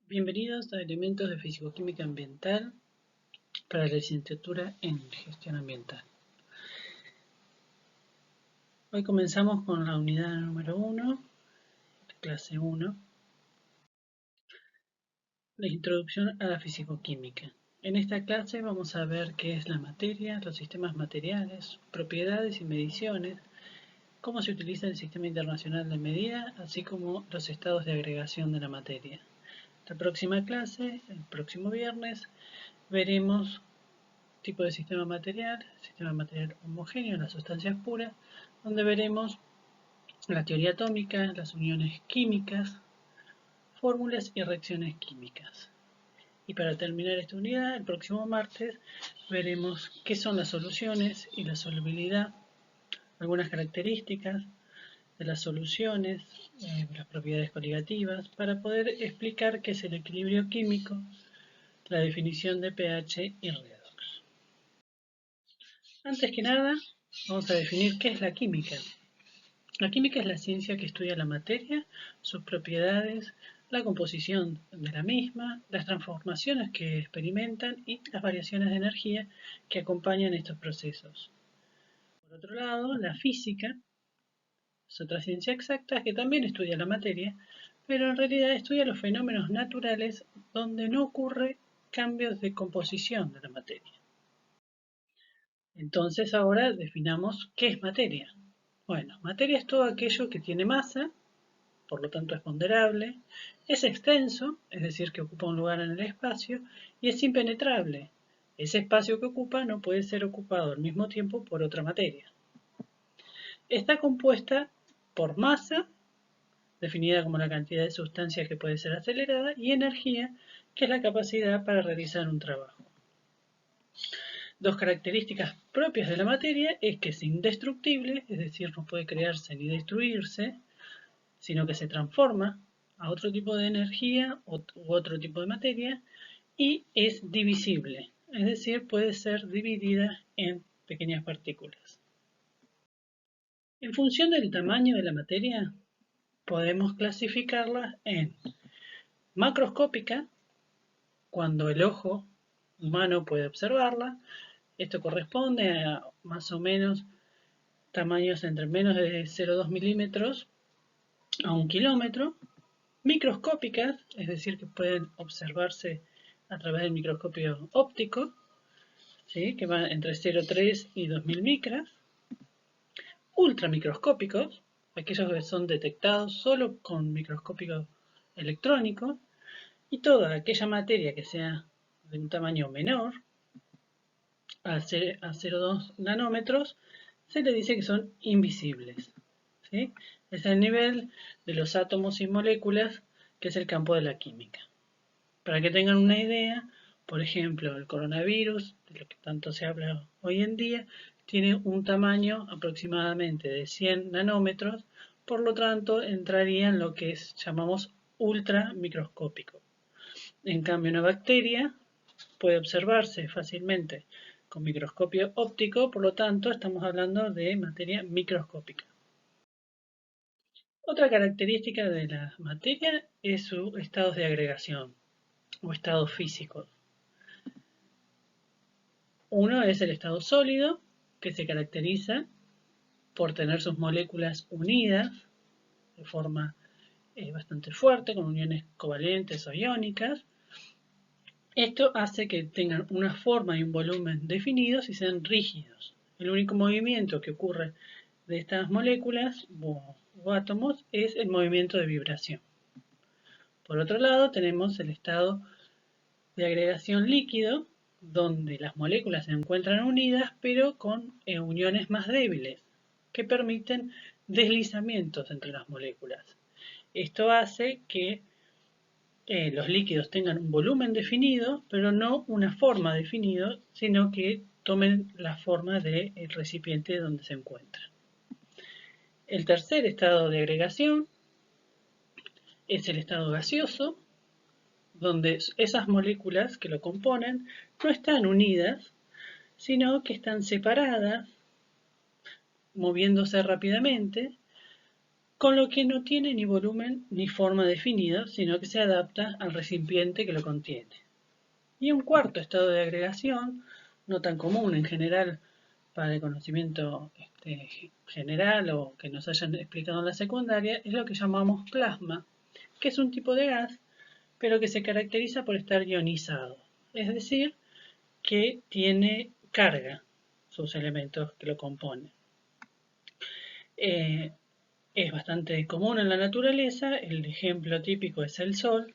Bienvenidos a Elementos de Fisicoquímica Ambiental para la licenciatura en Gestión Ambiental. Hoy comenzamos con la unidad número 1, clase 1, la introducción a la fisicoquímica. En esta clase vamos a ver qué es la materia, los sistemas materiales, propiedades y mediciones, cómo se utiliza el Sistema Internacional de Medida, así como los estados de agregación de la materia. La próxima clase, el próximo viernes, veremos tipo de sistema material homogéneo, las sustancias puras, donde veremos la teoría atómica, las uniones químicas, fórmulas y reacciones químicas. Y para terminar esta unidad, el próximo martes veremos qué son las soluciones y la solubilidad, algunas características de las soluciones, las propiedades coligativas, para poder explicar qué es el equilibrio químico, la definición de pH y redox. Antes que nada, vamos a definir qué es la química. La química es la ciencia que estudia la materia, sus propiedades, la composición de la misma, las transformaciones que experimentan y las variaciones de energía que acompañan estos procesos. Por otro lado, la física es otra ciencia exacta que también estudia la materia, pero en realidad estudia los fenómenos naturales donde no ocurre cambios de composición de la materia. Entonces ahora definamos qué es materia. Bueno, materia es todo aquello que tiene masa, por lo tanto es ponderable, es extenso, es decir, que ocupa un lugar en el espacio, y es impenetrable. Ese espacio que ocupa no puede ser ocupado al mismo tiempo por otra materia. Está compuesta por masa, definida como la cantidad de sustancia que puede ser acelerada, y energía, que es la capacidad para realizar un trabajo. Dos características propias de la materia es que es indestructible, es decir, no puede crearse ni destruirse, sino que se transforma a otro tipo de energía u otro tipo de materia, y es divisible, es decir, puede ser dividida en pequeñas partículas. En función del tamaño de la materia, podemos clasificarla en macroscópica, cuando el ojo humano puede observarla. Esto corresponde a más o menos tamaños entre menos de 0,2 milímetros a 1 kilómetro. Microscópicas, es decir, que pueden observarse a través del microscopio óptico, ¿sí?, que van entre 0,3 y 2000 micras. Ultramicroscópicos, aquellos que son detectados solo con microscopio electrónico, y toda aquella materia que sea de un tamaño menor a 0,2 nanómetros, se le dice que son invisibles, ¿sí? Es el nivel de los átomos y moléculas, que es el campo de la química. Para que tengan una idea, por ejemplo, el coronavirus, de lo que tanto se habla hoy en día, tiene un tamaño aproximadamente de 100 nanómetros, por lo tanto entraría en lo que llamamos ultramicroscópico. En cambio, una bacteria puede observarse fácilmente con microscopio óptico, por lo tanto estamos hablando de materia microscópica. Otra característica de la materia es su estado de agregación o estado físico. Uno es el estado sólido, que se caracteriza por tener sus moléculas unidas de forma bastante fuerte, con uniones covalentes o iónicas. Esto hace que tengan una forma y un volumen definidos y sean rígidos. El único movimiento que ocurre de estas moléculas o átomos es el movimiento de vibración. Por otro lado, tenemos el estado de agregación líquido, donde las moléculas se encuentran unidas, pero con uniones más débiles, que permiten deslizamientos entre las moléculas. Esto hace que los líquidos tengan un volumen definido, pero no una forma definida, sino que tomen la forma del recipiente donde se encuentran. El tercer estado de agregación es el estado gaseoso, donde esas moléculas que lo componen no están unidas, sino que están separadas, moviéndose rápidamente, con lo que no tiene ni volumen ni forma definida, sino que se adapta al recipiente que lo contiene. Y un cuarto estado de agregación, no tan común en general para el conocimiento general o que nos hayan explicado en la secundaria, es lo que llamamos plasma, que es un tipo de gas, pero que se caracteriza por estar ionizado, es decir, que tiene carga sus elementos que lo componen. Es bastante común en la naturaleza, el ejemplo típico es el Sol,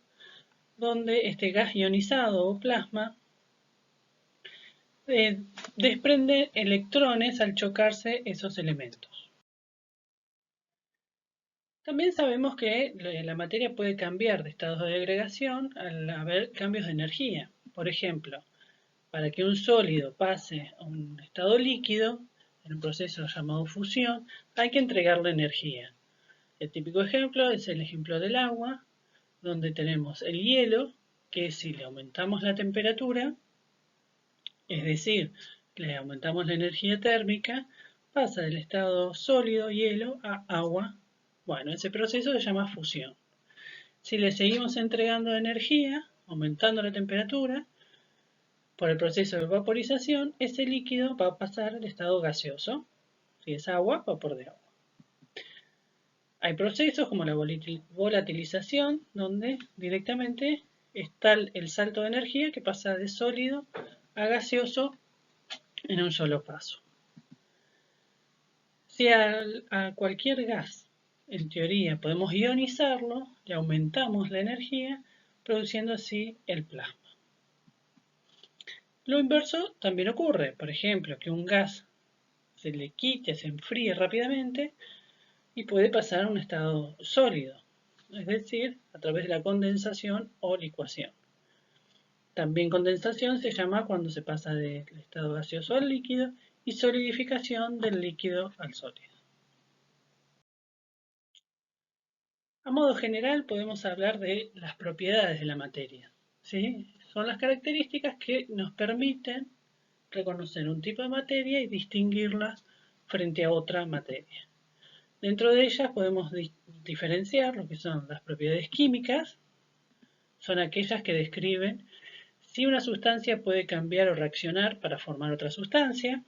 donde este gas ionizado o plasma desprende electrones al chocarse esos elementos. También sabemos que la materia puede cambiar de estados de agregación al haber cambios de energía. Por ejemplo, para que un sólido pase a un estado líquido, en un proceso llamado fusión, hay que entregarle energía. El típico ejemplo es el ejemplo del agua, donde tenemos el hielo, que si le aumentamos la temperatura, es decir, le aumentamos la energía térmica, pasa del estado sólido, hielo, a agua. Bueno, ese proceso se llama fusión. Si le seguimos entregando energía, aumentando la temperatura, por el proceso de vaporización, ese líquido va a pasar al estado gaseoso. Si es agua, vapor de agua. Hay procesos como la volatilización, donde directamente está el salto de energía que pasa de sólido a gaseoso en un solo paso. Si a cualquier gas, en teoría, podemos ionizarlo, le aumentamos la energía, produciendo así el plasma. Lo inverso también ocurre, por ejemplo, que un gas se le quite, se enfríe rápidamente y puede pasar a un estado sólido, es decir, a través de la condensación o licuación. También condensación se llama cuando se pasa del estado gaseoso al líquido y solidificación del líquido al sólido. A modo general podemos hablar de las propiedades de la materia. ¿Sí? Son las características que nos permiten reconocer un tipo de materia y distinguirla frente a otra materia. Dentro de ellas podemos diferenciar lo que son las propiedades químicas, son aquellas que describen si una sustancia puede cambiar o reaccionar para formar otra sustancia.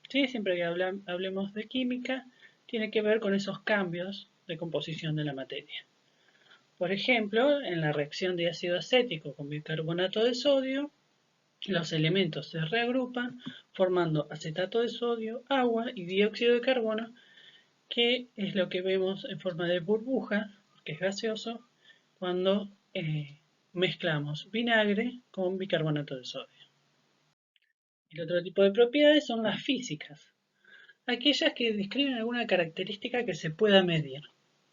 ¿Sí? Siempre que hablemos de química, tiene que ver con esos cambios de composición de la materia. Por ejemplo, en la reacción de ácido acético con bicarbonato de sodio, los elementos se reagrupan formando acetato de sodio, agua y dióxido de carbono, que es lo que vemos en forma de burbuja, que es gaseoso, cuando mezclamos vinagre con bicarbonato de sodio. El otro tipo de propiedades son las físicas, aquellas que describen alguna característica que se pueda medir,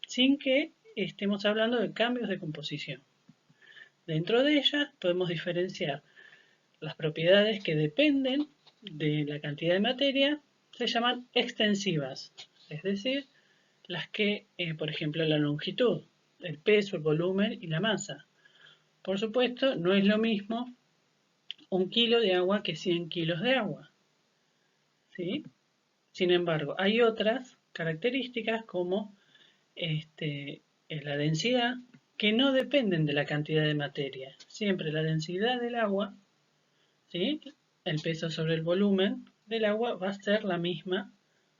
sin que estemos hablando de cambios de composición. Dentro de ellas podemos diferenciar las propiedades que dependen de la cantidad de materia, se llaman extensivas, es decir, las que, por ejemplo, la longitud, el peso, el volumen y la masa. Por supuesto, no es lo mismo 1 kilo de agua que 100 kilos de agua. ¿Sí? Sin embargo, hay otras características como la densidad que no dependen de la cantidad de materia. Siempre la densidad del agua, ¿sí? El peso sobre el volumen del agua va a ser la misma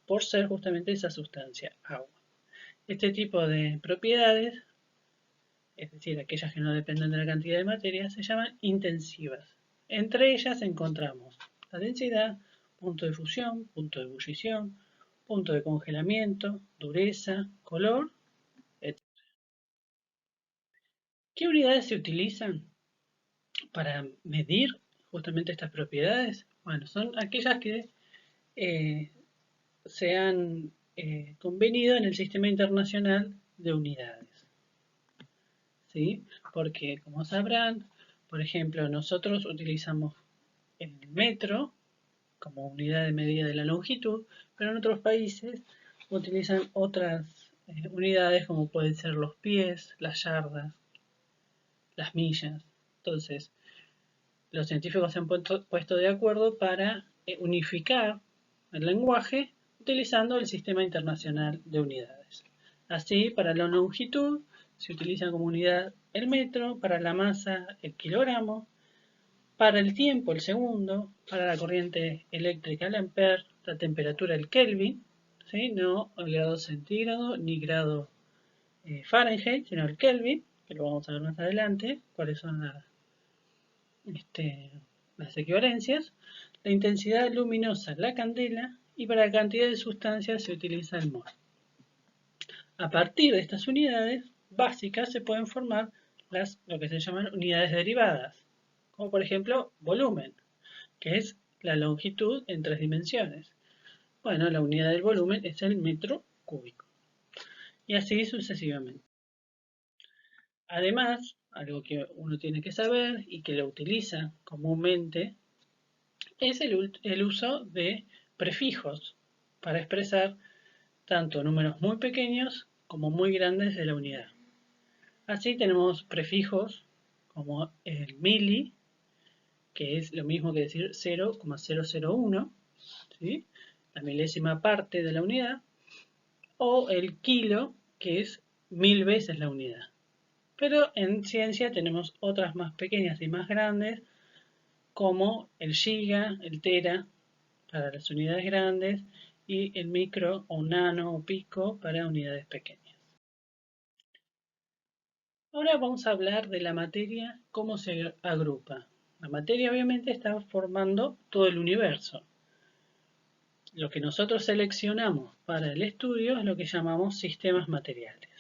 por ser justamente esa sustancia, agua. Este tipo de propiedades, es decir, aquellas que no dependen de la cantidad de materia, se llaman intensivas. Entre ellas encontramos la densidad, punto de fusión, punto de ebullición, punto de congelamiento, dureza, color, etc. ¿Qué unidades se utilizan para medir justamente estas propiedades? Bueno, son aquellas que se han convenido en el Sistema Internacional de Unidades. ¿Sí? Porque, como sabrán, por ejemplo, nosotros utilizamos el metro como unidad de medida de la longitud, pero en otros países utilizan otras unidades como pueden ser los pies, las yardas, las millas. Entonces, los científicos se han puesto de acuerdo para unificar el lenguaje utilizando el Sistema Internacional de Unidades. Así, para la longitud se utiliza como unidad el metro, para la masa el kilogramo, para el tiempo el segundo, para la corriente eléctrica el ampere, la temperatura el Kelvin, ¿sí? No el grado centígrado ni grado Fahrenheit, sino el Kelvin, que lo vamos a ver más adelante, cuáles son las equivalencias, la intensidad luminosa la candela y para la cantidad de sustancias se utiliza el mol. A partir de estas unidades básicas se pueden formar lo que se llaman unidades derivadas, como por ejemplo volumen, que es la longitud en 3 dimensiones. Bueno, la unidad del volumen es el metro cúbico. Y así sucesivamente. Además, algo que uno tiene que saber y que lo utiliza comúnmente es el uso de prefijos para expresar tanto números muy pequeños como muy grandes de la unidad. Así tenemos prefijos como el mili, que es lo mismo que decir 0,001, ¿sí? La milésima parte de la unidad, o el kilo, que es 1000 veces la unidad. Pero en ciencia tenemos otras más pequeñas y más grandes, como el giga, el tera, para las unidades grandes, y el micro o nano o pico para unidades pequeñas. Ahora vamos a hablar de la materia, cómo se agrupa. La materia obviamente está formando todo el universo. Lo que nosotros seleccionamos para el estudio es lo que llamamos sistemas materiales.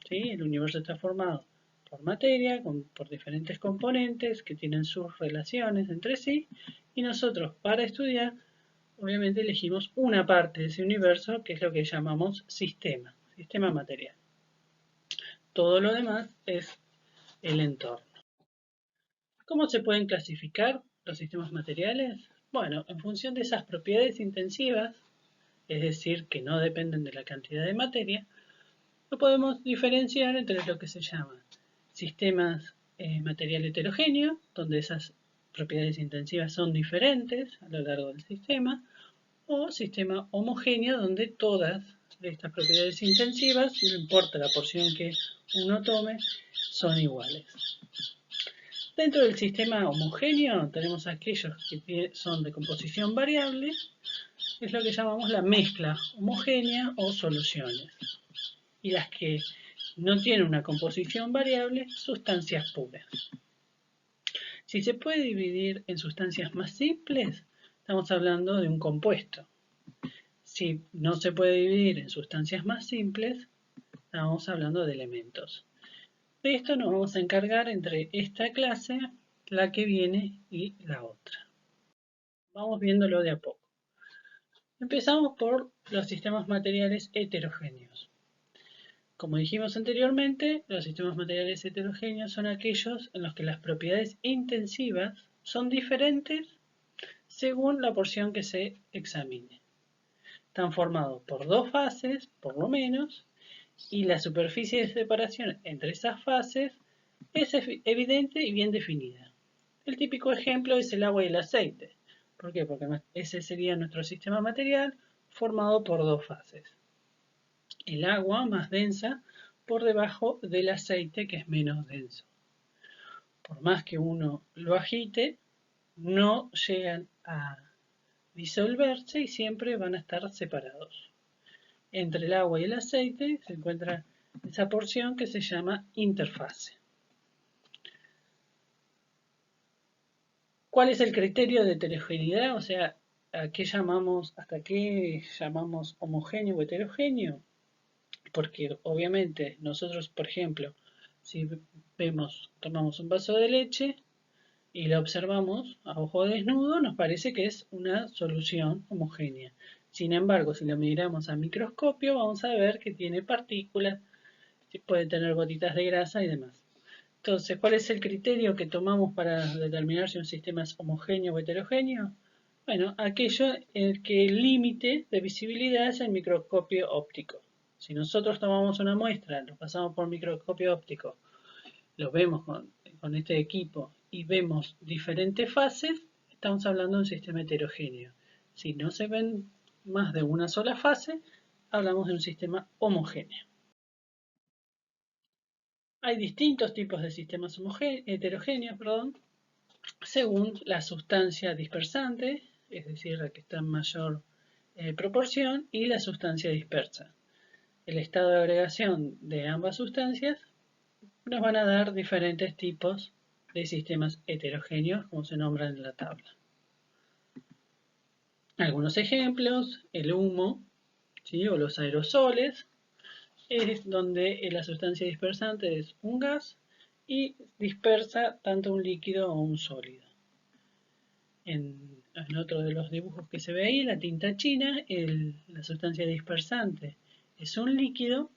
¿Sí? El universo está formado por materia, por diferentes componentes que tienen sus relaciones entre sí, y nosotros para estudiar obviamente elegimos una parte de ese universo que es lo que llamamos sistema material. Todo lo demás es el entorno. ¿Cómo se pueden clasificar los sistemas materiales? Bueno, en función de esas propiedades intensivas, es decir, que no dependen de la cantidad de materia, lo podemos diferenciar entre lo que se llama sistemas material heterogéneo, donde esas propiedades intensivas son diferentes a lo largo del sistema, o sistema homogéneo, donde todas estas propiedades intensivas, no importa la porción que uno tome, son iguales. Dentro del sistema homogéneo tenemos aquellos que son de composición variable, es lo que llamamos la mezcla homogénea o soluciones. Y las que no tienen una composición variable, sustancias puras. Si se puede dividir en sustancias más simples, estamos hablando de un compuesto. Si no se puede dividir en sustancias más simples, estamos hablando de elementos. De esto nos vamos a encargar entre esta clase, la que viene y la otra. Vamos viéndolo de a poco. Empezamos por los sistemas materiales heterogéneos. Como dijimos anteriormente, los sistemas materiales heterogéneos son aquellos en los que las propiedades intensivas son diferentes según la porción que se examine. Están formados por dos fases, por lo menos, y la superficie de separación entre esas fases es evidente y bien definida. El típico ejemplo es el agua y el aceite. ¿Por qué? Porque ese sería nuestro sistema material formado por dos fases. El agua más densa por debajo del aceite que es menos denso. Por más que uno lo agite, no llegan a disolverse y siempre van a estar separados. Entre el agua y el aceite se encuentra esa porción que se llama interfase. ¿Cuál es el criterio de heterogeneidad? O sea, ¿hasta qué llamamos homogéneo o heterogéneo? Porque obviamente nosotros, por ejemplo, si tomamos un vaso de leche y la observamos a ojo desnudo, nos parece que es una solución homogénea. Sin embargo, si la miramos a microscopio, vamos a ver que tiene partículas, puede tener gotitas de grasa y demás. Entonces, ¿cuál es el criterio que tomamos para determinar si un sistema es homogéneo o heterogéneo? Bueno, aquello en que el límite de visibilidad es el microscopio óptico. Si nosotros tomamos una muestra, lo pasamos por microscopio óptico, lo vemos con este equipo y vemos diferentes fases, estamos hablando de un sistema heterogéneo. Si no se ven más de una sola fase, hablamos de un sistema homogéneo. Hay distintos tipos de sistemas heterogéneos, según la sustancia dispersante, es decir, la que está en mayor proporción, y la sustancia dispersa. El estado de agregación de ambas sustancias nos van a dar diferentes tipos de sistemas heterogéneos, como se nombran en la tabla. Algunos ejemplos: el humo, ¿sí?, o los aerosoles, es donde la sustancia dispersante es un gas y dispersa tanto un líquido o un sólido. En otro de los dibujos que se ve ahí, la tinta china, la sustancia dispersante es un líquido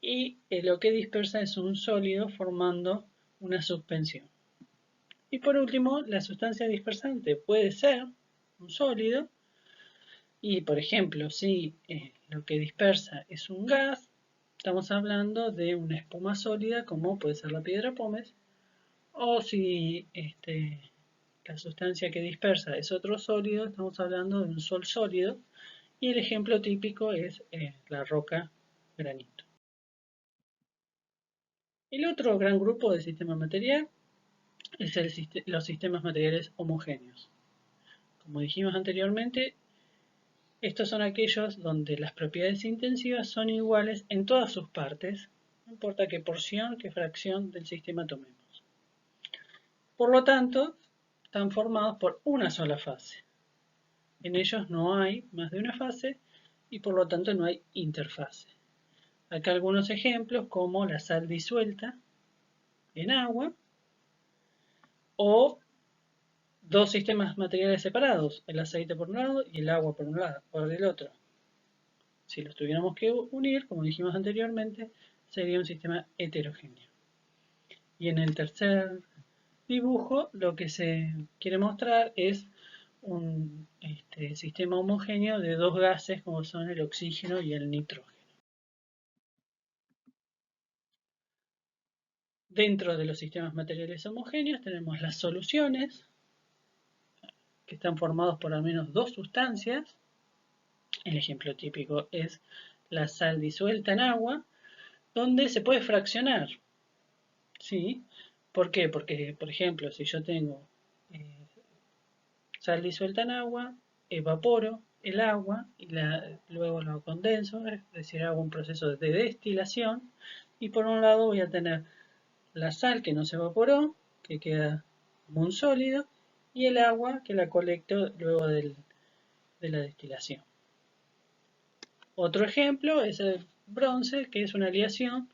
y lo que dispersa es un sólido formando una suspensión. Y por último, la sustancia dispersante puede ser un sólido y, por ejemplo, si lo que dispersa es un gas, estamos hablando de una espuma sólida como puede ser la piedra pómez, o si la sustancia que dispersa es otro sólido, estamos hablando de un sol sólido, y el ejemplo típico es la roca granito. El otro gran grupo de sistema material es los sistemas materiales homogéneos. Como dijimos anteriormente, estos son aquellos donde las propiedades intensivas son iguales en todas sus partes, no importa qué porción, qué fracción del sistema tomemos. Por lo tanto, están formados por una sola fase. En ellos no hay más de una fase y por lo tanto no hay interfase. Acá algunos ejemplos como la sal disuelta en agua o dos sistemas materiales separados, el aceite por un lado y el agua por el otro. Si los tuviéramos que unir, como dijimos anteriormente, sería un sistema heterogéneo. Y en el tercer dibujo lo que se quiere mostrar es un sistema homogéneo de dos gases como son el oxígeno y el nitrógeno. Dentro de los sistemas materiales homogéneos tenemos las soluciones, que están formados por al menos dos sustancias. El ejemplo típico es la sal disuelta en agua, donde se puede fraccionar. ¿Sí? ¿Por qué? Porque, por ejemplo, si yo tengo sal disuelta en agua, evaporo el agua y luego lo condenso, es decir, hago un proceso de destilación, y por un lado voy a tener la sal que no se evaporó, que queda como un sólido, y el agua que la colecto luego de la destilación. Otro ejemplo es el bronce, que es una aleación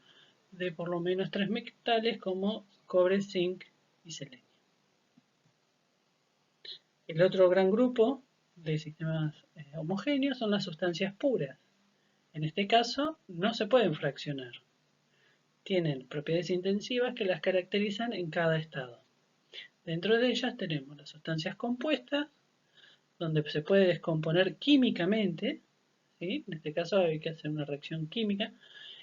de por lo menos tres metales como cobre, zinc y selenio. El otro gran grupo de sistemas homogéneos son las sustancias puras. En este caso no se pueden fraccionar. Tienen propiedades intensivas que las caracterizan en cada estado. Dentro de ellas tenemos las sustancias compuestas, donde se puede descomponer químicamente, ¿sí? En este caso hay que hacer una reacción química,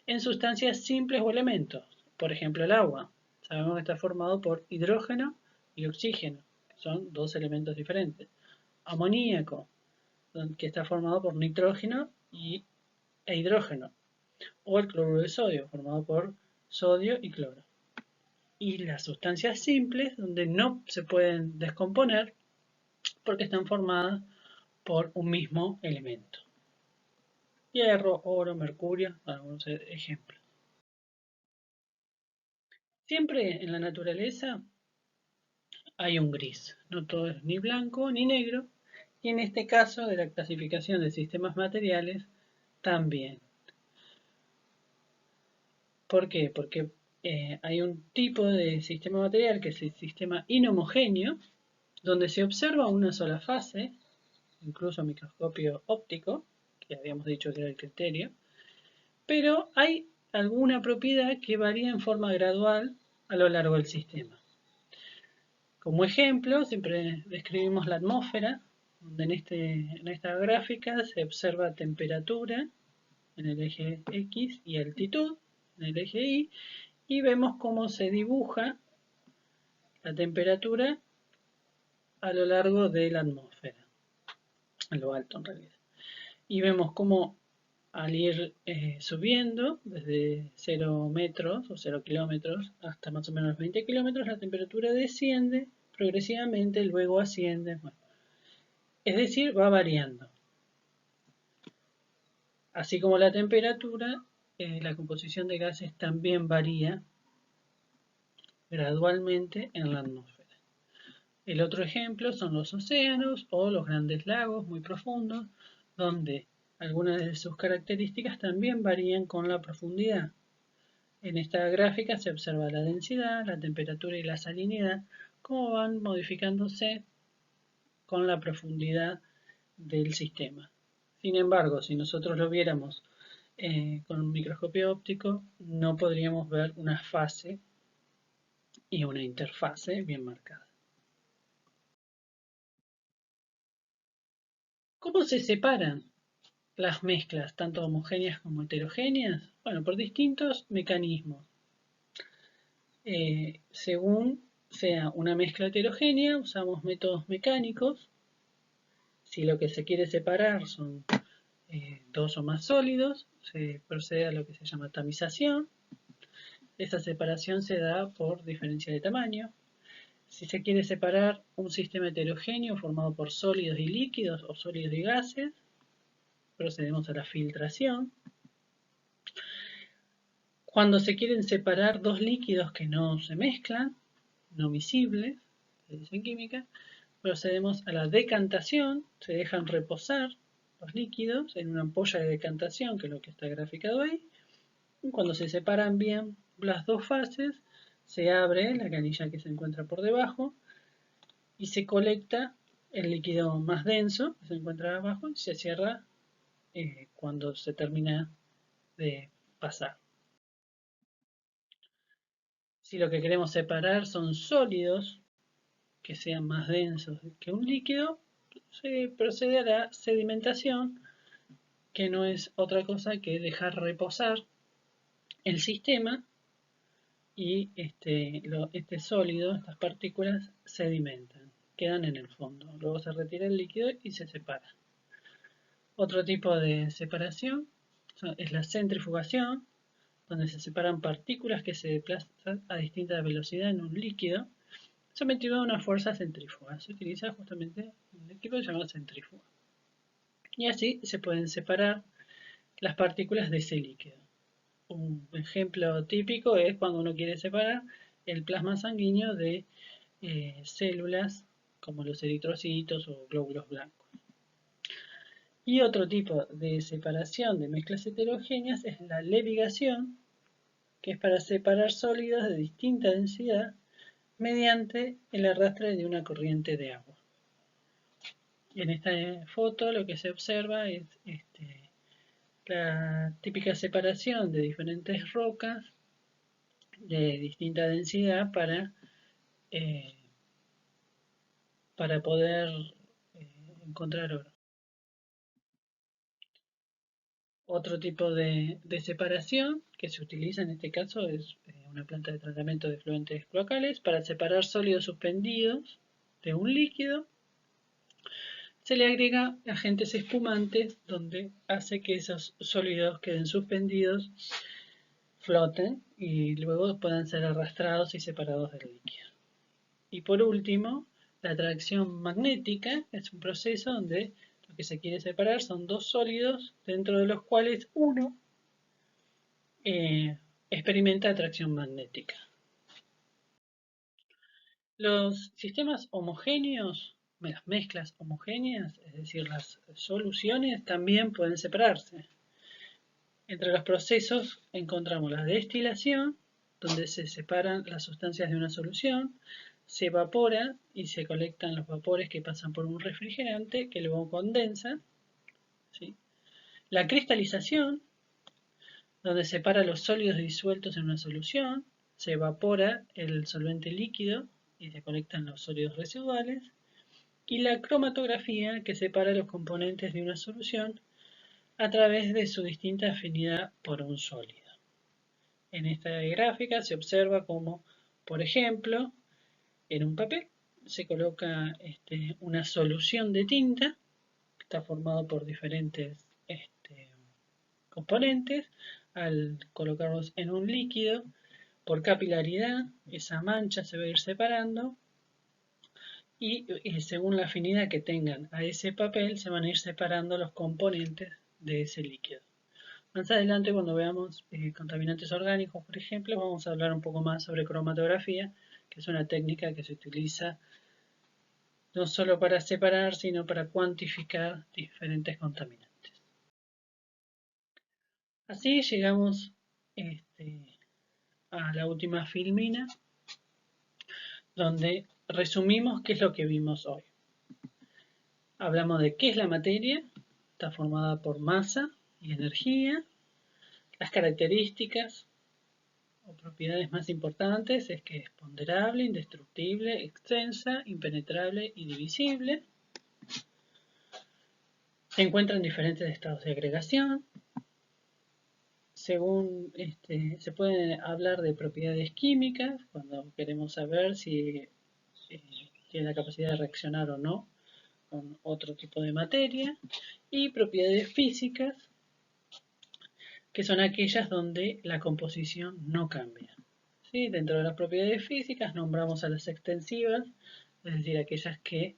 en sustancias simples o elementos. Por ejemplo, el agua. Sabemos que está formado por hidrógeno y oxígeno, que son dos elementos diferentes. Amoníaco, que está formado por nitrógeno e hidrógeno. O el cloruro de sodio, formado por sodio y cloro. Y las sustancias simples, donde no se pueden descomponer porque están formadas por un mismo elemento. Hierro, oro, mercurio, algunos ejemplos. Siempre en la naturaleza hay un gris, no todo es ni blanco ni negro, y en este caso de la clasificación de sistemas materiales también. ¿Por qué? Porque hay un tipo de sistema material que es el sistema inhomogéneo, donde se observa una sola fase, incluso microscopio óptico, que habíamos dicho que era el criterio, pero hay alguna propiedad que varía en forma gradual a lo largo del sistema. Como ejemplo, siempre describimos la atmósfera, donde en esta gráfica se observa temperatura en el eje X y altitud en el eje Y, y vemos cómo se dibuja la temperatura a lo largo de la atmósfera, a lo alto en realidad. Y vemos cómo Al ir subiendo desde 0 metros o 0 kilómetros hasta más o menos 20 kilómetros, la temperatura desciende progresivamente, luego asciende. Bueno, es decir, va variando. Así como la temperatura, la composición de gases también varía gradualmente en la atmósfera. El otro ejemplo son los océanos o los grandes lagos muy profundos, donde algunas de sus características también varían con la profundidad. En esta gráfica se observa la densidad, la temperatura y la salinidad, cómo van modificándose con la profundidad del sistema. Sin embargo, si nosotros lo viéramos con un microscopio óptico, no podríamos ver una fase y una interfase bien marcada. ¿Cómo se separan las mezclas, tanto homogéneas como heterogéneas? Bueno, por distintos mecanismos. Según sea una mezcla heterogénea, usamos métodos mecánicos. Si lo que se quiere separar son dos o más sólidos, se procede a lo que se llama tamización. Esta separación se da por diferencia de tamaño. Si se quiere separar un sistema heterogéneo formado por sólidos y líquidos o sólidos y gases, procedemos a la filtración. Cuando se quieren separar dos líquidos que no se mezclan, no miscibles, se dice en química, procedemos a la decantación, se dejan reposar los líquidos en una ampolla de decantación, que es lo que está graficado ahí. Y cuando se separan bien las dos fases, se abre la canilla que se encuentra por debajo y se colecta el líquido más denso que se encuentra abajo y se cierra cuando se termina de pasar. Si lo que queremos separar son sólidos que sean más densos que un líquido, se procede a la sedimentación, que no es otra cosa que dejar reposar el sistema y este sólido, estas partículas, sedimentan, quedan en el fondo. Luego se retira el líquido y se separa. Otro tipo de separación es la centrifugación, donde se separan partículas que se desplazan a distinta velocidad en un líquido, sometido a una fuerza centrífuga. Se utiliza justamente un equipo llamado centrífuga. Y así se pueden separar las partículas de ese líquido. Un ejemplo típico es cuando uno quiere separar el plasma sanguíneo de células como los eritrocitos o glóbulos blancos. Y otro tipo de separación de mezclas heterogéneas es la levigación, que es para separar sólidos de distinta densidad mediante el arrastre de una corriente de agua. En esta foto lo que se observa es la típica separación de diferentes rocas de distinta densidad eh, para poder encontrar oro. Otro tipo de separación que se utiliza en este caso es una planta de tratamiento de efluentes cloacales para separar sólidos suspendidos de un líquido. Se le agrega agentes espumantes donde hace que esos sólidos queden suspendidos, floten y luego puedan ser arrastrados y separados del líquido. Y por último, la atracción magnética es un proceso donde lo que se quiere separar son dos sólidos dentro de los cuales uno experimenta atracción magnética. Los sistemas homogéneos, las mezclas homogéneas, es decir, las soluciones, también pueden separarse. Entre los procesos encontramos la destilación, donde se separan las sustancias de una solución, se evapora y se colectan los vapores que pasan por un refrigerante que luego condensa. ¿Sí? La cristalización, donde se separa los sólidos disueltos en una solución, se evapora el solvente líquido y se colectan los sólidos residuales. Y la cromatografía, que separa los componentes de una solución a través de su distinta afinidad por un sólido. En esta gráfica se observa como, por ejemplo, en un papel se coloca una solución de tinta, que está formado por diferentes componentes, al colocarlos en un líquido, por capilaridad, esa mancha se va a ir separando y según la afinidad que tengan a ese papel, se van a ir separando los componentes de ese líquido. Más adelante, cuando veamos contaminantes orgánicos, por ejemplo, vamos a hablar un poco más sobre cromatografía, que es una técnica que se utiliza no solo para separar, sino para cuantificar diferentes contaminantes. Así llegamos a la última filmina, donde resumimos qué es lo que vimos hoy. Hablamos de qué es la materia, está formada por masa y energía, las características o propiedades más importantes es que es ponderable, indestructible, extensa, impenetrable y divisible. Se encuentra en diferentes estados de agregación. Según se puede hablar de propiedades químicas cuando queremos saber si tiene la capacidad de reaccionar o no con otro tipo de materia, y propiedades físicas, que son aquellas donde la composición no cambia. ¿Sí? Dentro de las propiedades físicas nombramos a las extensivas, es decir, aquellas que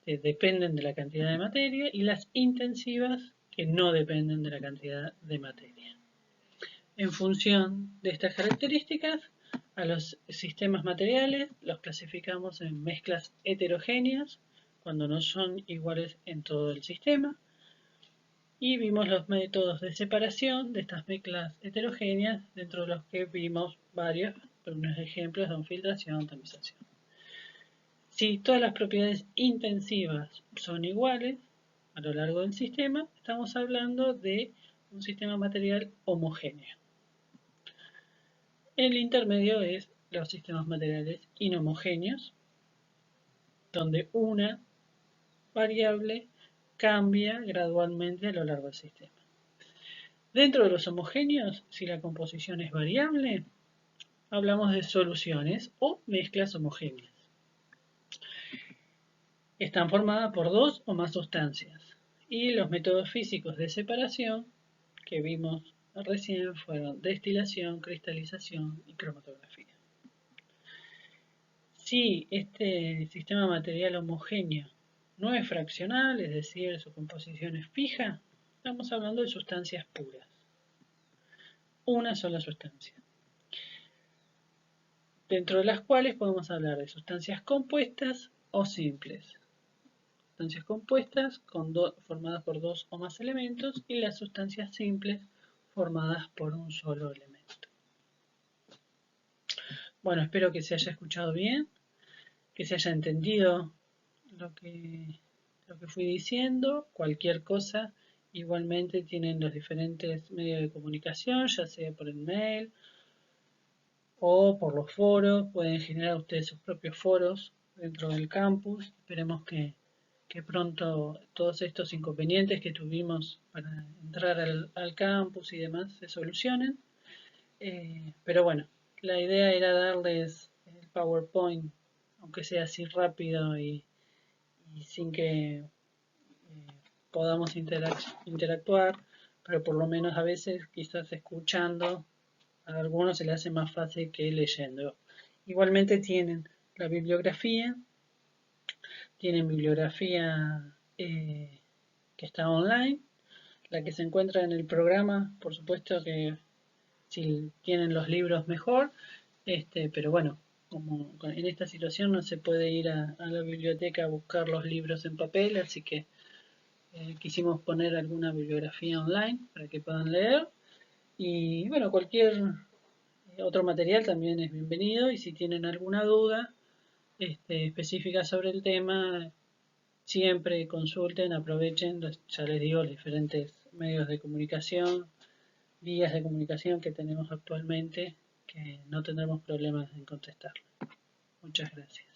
dependen de la cantidad de materia, y las intensivas, que no dependen de la cantidad de materia. En función de estas características, a los sistemas materiales los clasificamos en mezclas heterogéneas, cuando no son iguales en todo el sistema, y vimos los métodos de separación de estas mezclas heterogéneas, dentro de los que vimos varios, unos ejemplos de filtración, tamización. Si todas las propiedades intensivas son iguales a lo largo del sistema, estamos hablando de un sistema material homogéneo. El intermedio es los sistemas materiales inhomogéneos, donde una variable cambia gradualmente a lo largo del sistema. Dentro de los homogéneos, si la composición es variable, hablamos de soluciones o mezclas homogéneas. Están formadas por dos o más sustancias, y los métodos físicos de separación que vimos recién fueron destilación, cristalización y cromatografía. Si este sistema material homogéneo no es fraccional, es decir, su composición es fija, estamos hablando de sustancias puras. Una sola sustancia. Dentro de las cuales podemos hablar de sustancias compuestas o simples. Sustancias compuestas formadas por dos o más elementos, y las sustancias simples formadas por un solo elemento. Bueno, espero que se haya escuchado bien, que se haya entendido lo que fui diciendo. Cualquier cosa, igualmente tienen los diferentes medios de comunicación, ya sea por el mail o por los foros. Pueden generar ustedes sus propios foros dentro del campus. Esperemos que pronto todos estos inconvenientes que tuvimos para entrar al campus y demás se solucionen. Pero bueno, la idea era darles el PowerPoint, aunque sea así rápido y sin que podamos interactuar, pero por lo menos a veces quizás escuchando a algunos se les hace más fácil que leyendo. Igualmente tienen la bibliografía, que está online, la que se encuentra en el programa, por supuesto que si tienen los libros mejor, pero bueno, como en esta situación no se puede ir a la biblioteca a buscar los libros en papel, así que quisimos poner alguna bibliografía online para que puedan leer. Y bueno, cualquier otro material también es bienvenido, y si tienen alguna duda específica sobre el tema, siempre consulten, aprovechen, ya les digo, los diferentes medios de comunicación, vías de comunicación que tenemos actualmente, que no tendremos problemas en contestar. Muchas gracias.